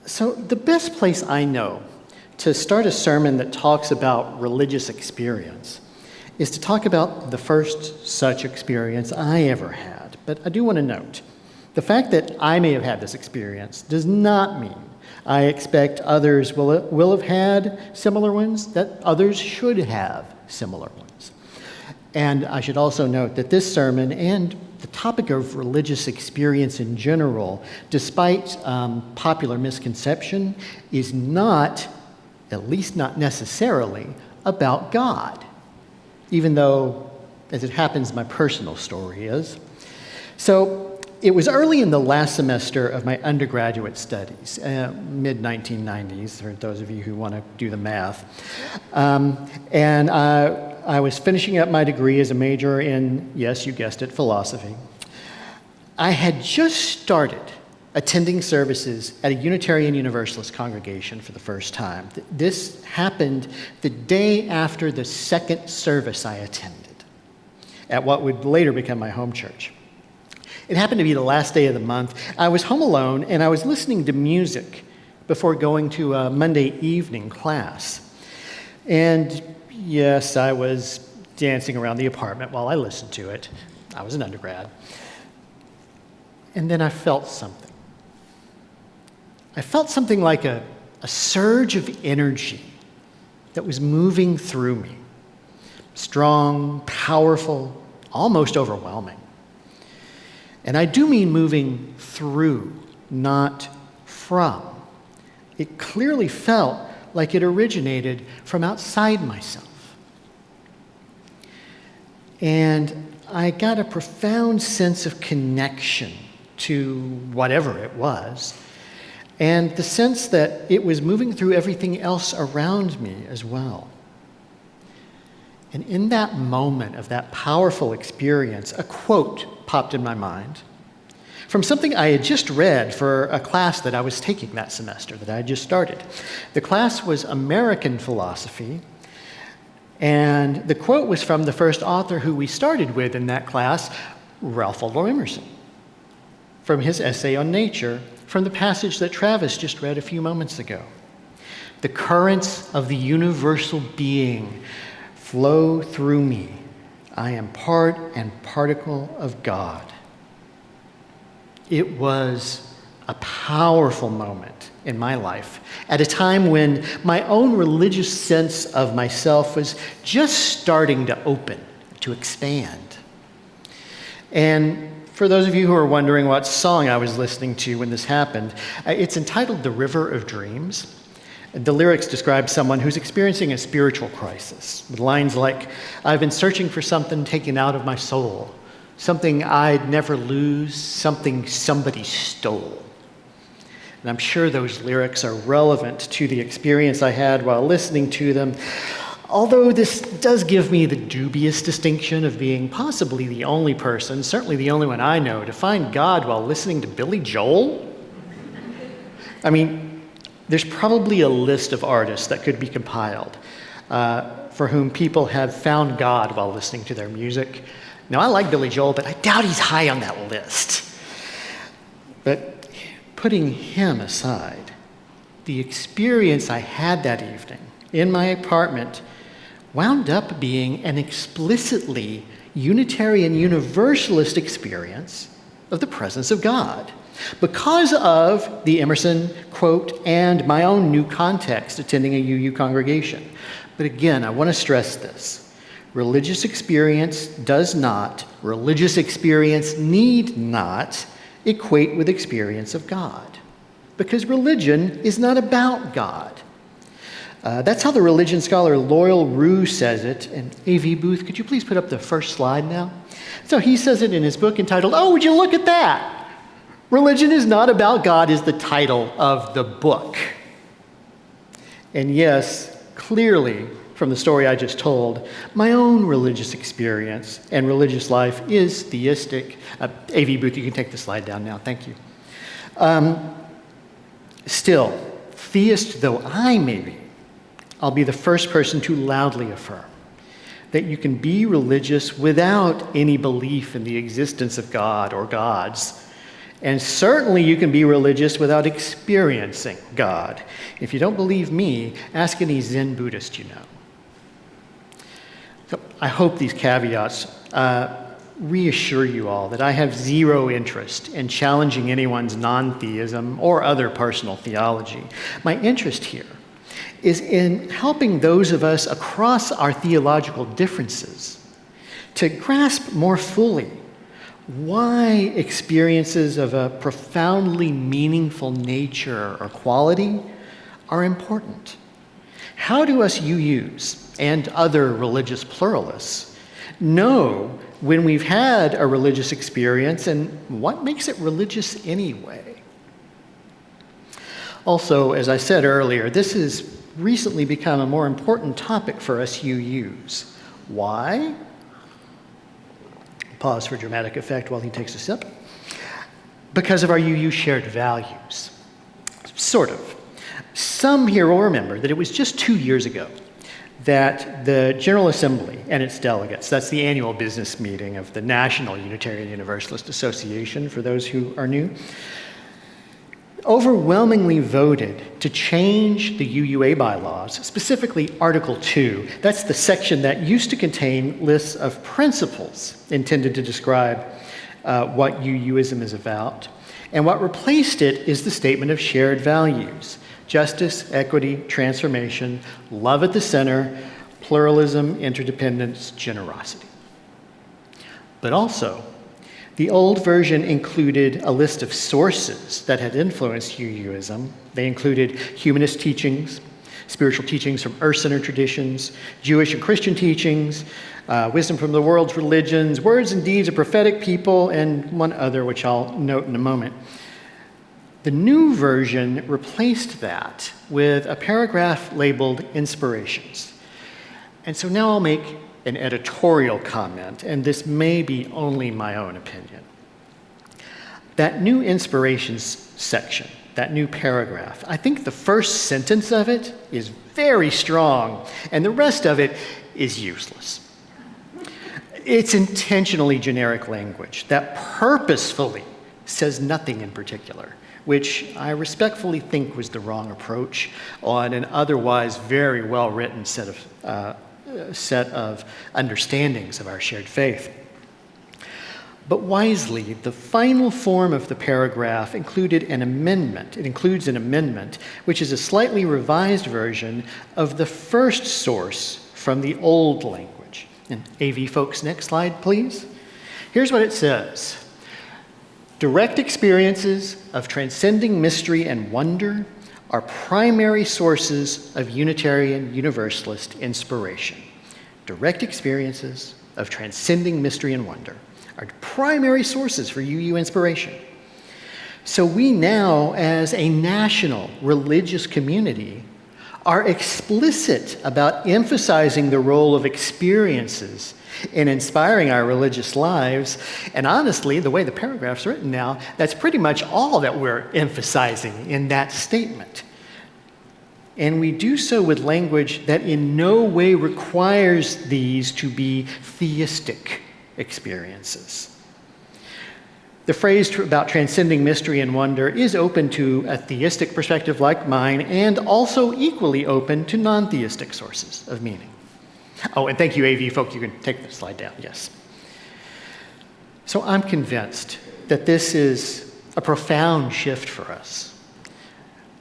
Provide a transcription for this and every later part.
So the best place I know to start a sermon that talks about religious experience is to talk about the first such experience I ever had. But I do want to note, the fact that I may have had this experience does not mean I expect others will have had similar ones, that others should have similar ones. And I should also note that this sermon and the topic of religious experience in general, despite popular misconception, is not, at least not necessarily, about God, even though, as it happens, my personal story is. So it was early in the last semester of my undergraduate studies, mid-1990s, for those of you who want to do the math. And I was finishing up my degree as a major in, yes, you guessed it, philosophy. I had just started attending services at a Unitarian Universalist congregation for the first time. This happened the day after the second service I attended at what would later become my home church. It happened to be the last day of the month. I was home alone, and I was listening to music before going to a Monday evening class. And yes, I was dancing around the apartment while I listened to it. I was an undergrad. And then I felt something. I felt something like a surge of energy that was moving through me. Strong, powerful, almost overwhelming. And I do mean moving through, not from. It clearly felt like it originated from outside myself. And I got a profound sense of connection to whatever it was, and the sense that it was moving through everything else around me as well. And in that moment of that powerful experience, a quote popped in my mind from something I had just read for a class that I was taking that semester, that I had just started. The class was American philosophy, and the quote was from the first author who we started with in that class, Ralph Waldo Emerson, from his essay on nature, from the passage that Travis just read a few moments ago. The currents of the universal being flow through me. I am part and particle of God. It was a powerful moment in my life at a time when my own religious sense of myself was just starting to open, to expand. And for those of you who are wondering what song I was listening to when this happened, it's entitled The River of Dreams. The lyrics describe someone who's experiencing a spiritual crisis, with lines like, I've been searching for something taken out of my soul, something I'd never lose, something somebody stole. And I'm sure those lyrics are relevant to the experience I had while listening to them, although this does give me the dubious distinction of being possibly the only person, certainly the only one I know, to find God while listening to Billy Joel. I mean, there's probably a list of artists that could be compiled for whom people have found God while listening to their music. Now, I like Billy Joel, but I doubt he's high on that list. But putting him aside, the experience I had that evening in my apartment wound up being an explicitly Unitarian Universalist experience of the presence of God, because of the Emerson quote and my own new context attending a UU congregation. But again, I want to stress this. Religious experience need not equate with experience of God, because religion is not about God. That's how the religion scholar Loyal Rue says it. And AV Booth, could you please put up the first slide now? So he says it in his book entitled, Oh, would you look at that? Religion is not about God is the title of the book. And yes, clearly, from the story I just told, my own religious experience and religious life is theistic. AV Booth, you can take the slide down now. Thank you. Still, theist though I may be, I'll be the first person to loudly affirm that you can be religious without any belief in the existence of God or gods, And certainly you can be religious without experiencing God. If you don't believe me, ask any Zen Buddhist you know. So I hope these caveats reassure you all that I have zero interest in challenging anyone's non-theism or other personal theology. My interest here is in helping those of us across our theological differences to grasp more fully why experiences of a profoundly meaningful nature or quality are important. How do us UUs and other religious pluralists know when we've had a religious experience and what makes it religious anyway? Also, as I said earlier, this has recently become a more important topic for us UUs. Why? Pause for dramatic effect while he takes a sip. Because of our UU shared values. Sort of. Some here will remember that it was just 2 years ago that the General Assembly and its delegates, that's the annual business meeting of the National Unitarian Universalist Association, for those who are new, overwhelmingly voted to change the UUA bylaws, specifically Article 2. That's the section that used to contain lists of principles intended to describe what UUism is about. And what replaced it is the statement of shared values: justice, equity, transformation, love at the center, pluralism, interdependence, generosity. But also, the old version included a list of sources that had influenced UUism. They included humanist teachings, spiritual teachings from Earth-centered traditions, Jewish and Christian teachings, wisdom from the world's religions, words and deeds of prophetic people, and one other, which I'll note in a moment. The new version replaced that with a paragraph labeled Inspirations. And so now I'll make an editorial comment, and this may be only my own opinion. That new Inspirations section, that new paragraph, I think the first sentence of it is very strong, and the rest of it is useless. It's intentionally generic language that purposefully says nothing in particular, which I respectfully think was the wrong approach on an otherwise very well-written set of understandings of our shared faith. But wisely, the final form of the paragraph included an amendment. It includes an amendment, which is a slightly revised version of the first source from the old language. And AV folks, next slide, please. Here's what it says. Direct experiences of transcending mystery and wonder are primary sources of Unitarian Universalist inspiration. Direct experiences of transcending mystery and wonder are primary sources for UU inspiration. So we now, as a national religious community, are explicit about emphasizing the role of experiences in inspiring our religious lives. And honestly, the way the paragraph's written now, that's pretty much all that we're emphasizing in that statement. And we do so with language that in no way requires these to be theistic experiences. The phrase about transcending mystery and wonder is open to a theistic perspective like mine, and also equally open to non-theistic sources of meaning. Oh, and thank you, AV folk. You can take the slide down, yes. So I'm convinced that this is a profound shift for us.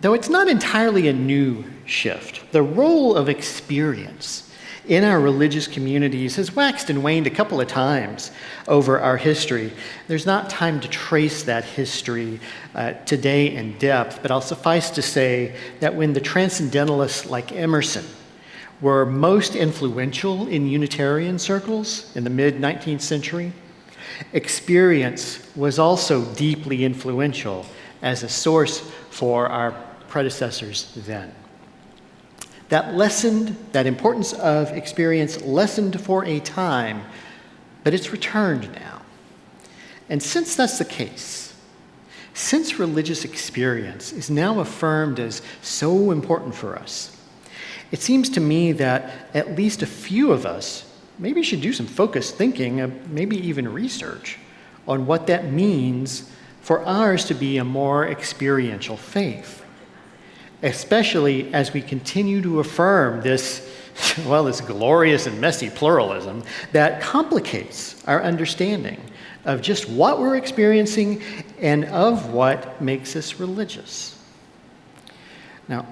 Though it's not entirely a new shift, the role of experience in our religious communities has waxed and waned a couple of times over our history. There's not time to trace that history today in depth, but I'll suffice to say that when the transcendentalists like Emerson were most influential in Unitarian circles in the mid-19th century, experience was also deeply influential as a source for our predecessors then. That importance of experience lessened for a time, but it's returned now. And since that's the case, since religious experience is now affirmed as so important for us, it seems to me that at least a few of us maybe should do some focused thinking, maybe even research on what that means for ours to be a more experiential faith, especially as we continue to affirm this, well, this glorious and messy pluralism that complicates our understanding of just what we're experiencing and of what makes us religious. Now,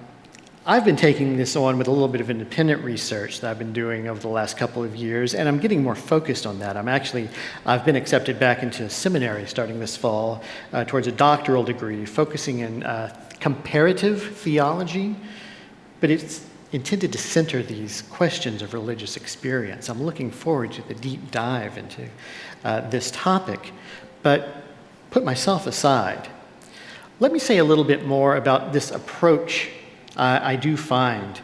I've been taking this on with a little bit of independent research that I've been doing over the last couple of years, and I'm getting more focused on that. I've been accepted back into seminary starting this fall towards a doctoral degree, focusing in comparative theology, but it's intended to center these questions of religious experience. I'm looking forward to the deep dive into this topic, but put myself aside. Let me say a little bit more about this approach I do find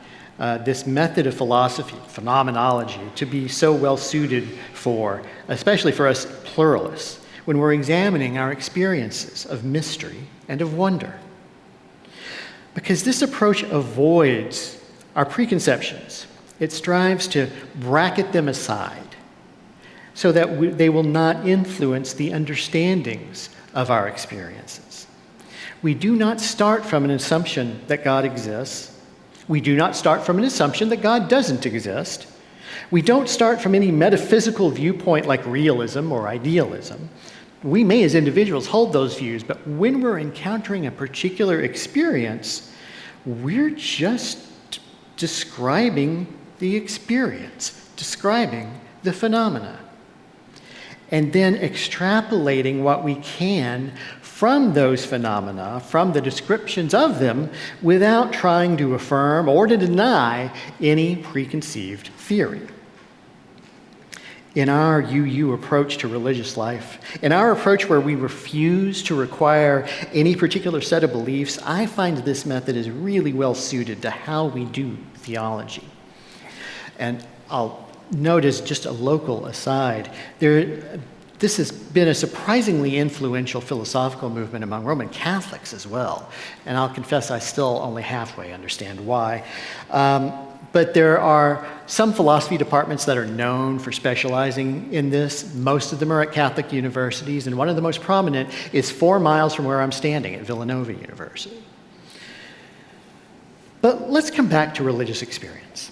this method of philosophy, phenomenology, to be so well suited for, especially for us pluralists, when we're examining our experiences of mystery and of wonder. Because this approach avoids our preconceptions. It strives to bracket them aside so that they will not influence the understandings of our experiences. We do not start from an assumption that God exists. We do not start from an assumption that God doesn't exist. We don't start from any metaphysical viewpoint like realism or idealism. We may, as individuals, hold those views, but when we're encountering a particular experience, we're just describing the experience, describing the phenomena, and then extrapolating what we can from those phenomena, from the descriptions of them, without trying to affirm or to deny any preconceived theory. In our UU approach to religious life, in our approach where we refuse to require any particular set of beliefs, I find this method is really well suited to how we do theology. And I'll note as just a local aside, this has been a surprisingly influential philosophical movement among Roman Catholics as well. And I'll confess I still only halfway understand why. But there are some philosophy departments that are known for specializing in this. Most of them are at Catholic universities, and one of the most prominent is 4 miles from where I'm standing at Villanova University. But let's come back to religious experience.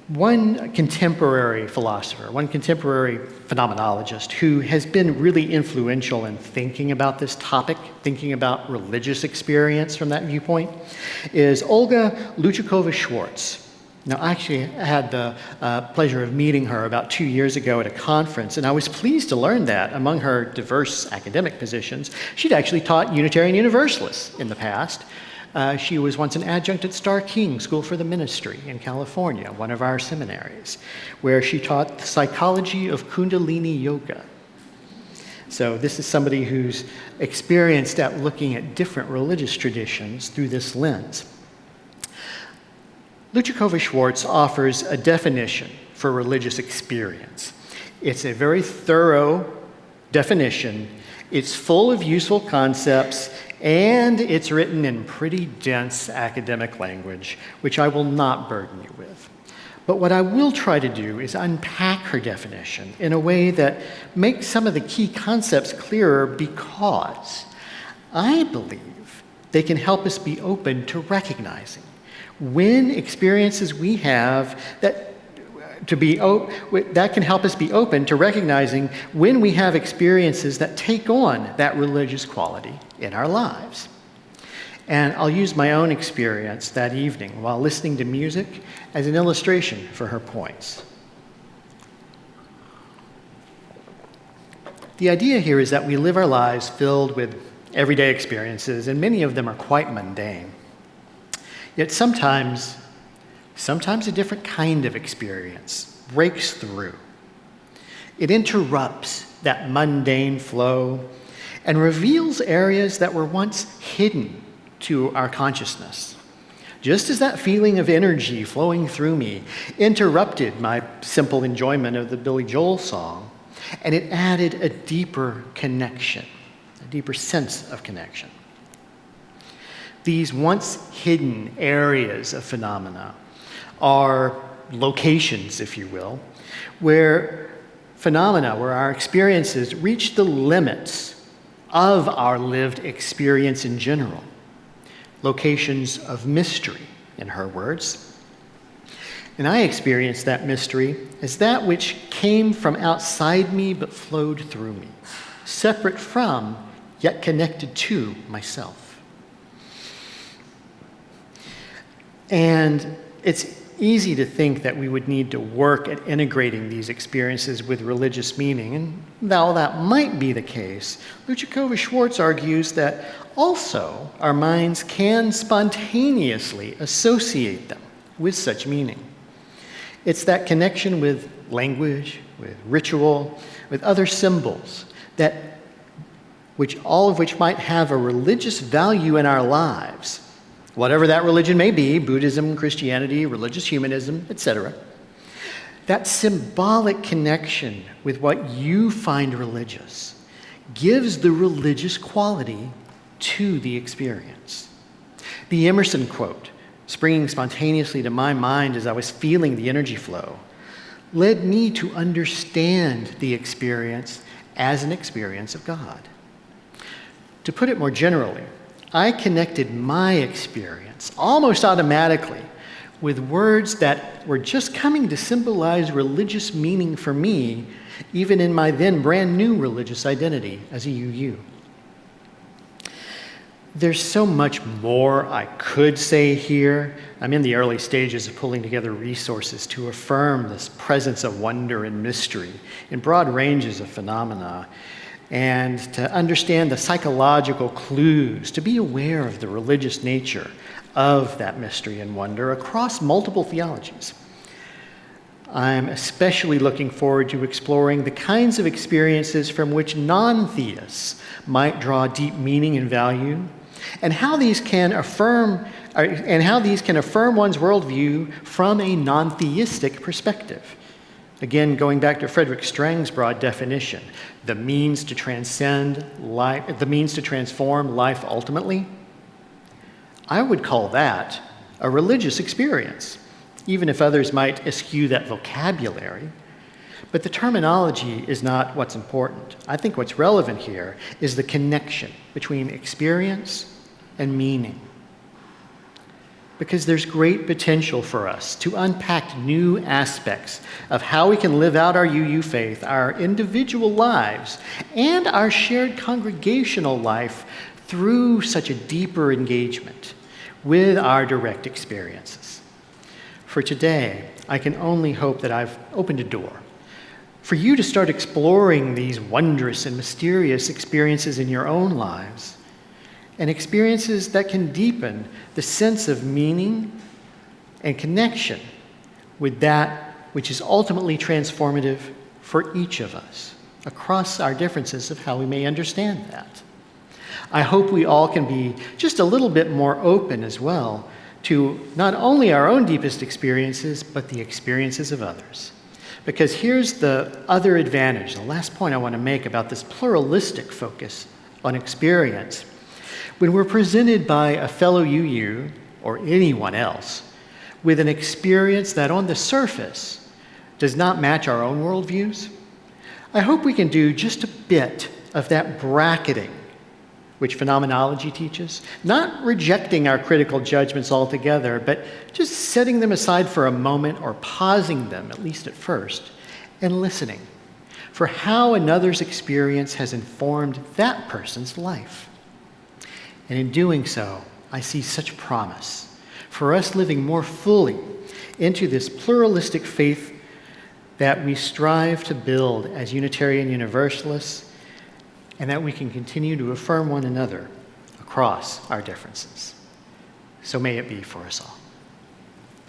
One contemporary philosopher, one contemporary phenomenologist who has been really influential in thinking about this topic, thinking about religious experience from that viewpoint, is Olga Luchakova-Schwartz. Now, I actually had the pleasure of meeting her about 2 years ago at a conference, and I was pleased to learn that among her diverse academic positions, she'd actually taught Unitarian Universalists in the past. She was once an adjunct at Starr King School for the Ministry in California, one of our seminaries, where she taught the psychology of Kundalini Yoga. So this is somebody who's experienced at looking at different religious traditions through this lens. Luchakova-Schwartz offers a definition for religious experience. It's a very thorough definition. It's full of useful concepts, and it's written in pretty dense academic language, which I will not burden you with. But what I will try to do is unpack her definition in a way that makes some of the key concepts clearer, because I believe they can help us be open to recognizing when experiences we have that can help us be open to recognizing when we have experiences that take on that religious quality in our lives. And I'll use my own experience that evening while listening to music as an illustration for her points. The idea here is that we live our lives filled with everyday experiences, and many of them are quite mundane. Yet sometimes a different kind of experience breaks through. It interrupts that mundane flow and reveals areas that were once hidden to our consciousness. Just as that feeling of energy flowing through me interrupted my simple enjoyment of the Billy Joel song, and it added a deeper connection, a deeper sense of connection. These once hidden areas of phenomena are locations, if you will, where our experiences reach the limits of our lived experience in general, locations of mystery, in her words. And I experience that mystery as that which came from outside me but flowed through me, separate from, yet connected to myself. And it's easy to think that we would need to work at integrating these experiences with religious meaning. And while that might be the case, Luchikova-Schwartz argues that also our minds can spontaneously associate them with such meaning. It's that connection with language, with ritual, with other symbols, all of which might have a religious value in our lives, whatever that religion may be, Buddhism, Christianity, religious humanism, etc. That symbolic connection with what you find religious gives the religious quality to the experience. The Emerson quote, springing spontaneously to my mind as I was feeling the energy flow, led me to understand the experience as an experience of God. To put it more generally, I connected my experience almost automatically with words that were just coming to symbolize religious meaning for me, even in my then brand new religious identity as a UU. There's so much more I could say here. I'm in the early stages of pulling together resources to affirm this presence of wonder and mystery in broad ranges of phenomena, and to understand the psychological clues, to be aware of the religious nature of that mystery and wonder across multiple theologies. I'm especially looking forward to exploring the kinds of experiences from which non-theists might draw deep meaning and value, and how these can affirm one's worldview from a non-theistic perspective. Again, going back to Frederick Strang's broad definition, the means to transcend life, the means to transform life ultimately, I would call that a religious experience, even if others might eschew that vocabulary. But the terminology is not what's important. I think what's relevant here is the connection between experience and meaning. Because there's great potential for us to unpack new aspects of how we can live out our UU faith, our individual lives, and our shared congregational life through such a deeper engagement with our direct experiences. For today, I can only hope that I've opened a door for you to start exploring these wondrous and mysterious experiences in your own lives, and experiences that can deepen the sense of meaning and connection with that which is ultimately transformative for each of us across our differences of how we may understand that. I hope we all can be just a little bit more open as well to not only our own deepest experiences, but the experiences of others. Because here's the other advantage, the last point I want to make about this pluralistic focus on experience. When we're presented by a fellow UU, or anyone else, with an experience that on the surface does not match our own worldviews, I hope we can do just a bit of that bracketing which phenomenology teaches, not rejecting our critical judgments altogether, but just setting them aside for a moment or pausing them, at least at first, and listening for how another's experience has informed that person's life. And in doing so, I see such promise for us living more fully into this pluralistic faith that we strive to build as Unitarian Universalists, and that we can continue to affirm one another across our differences. So may it be for us all.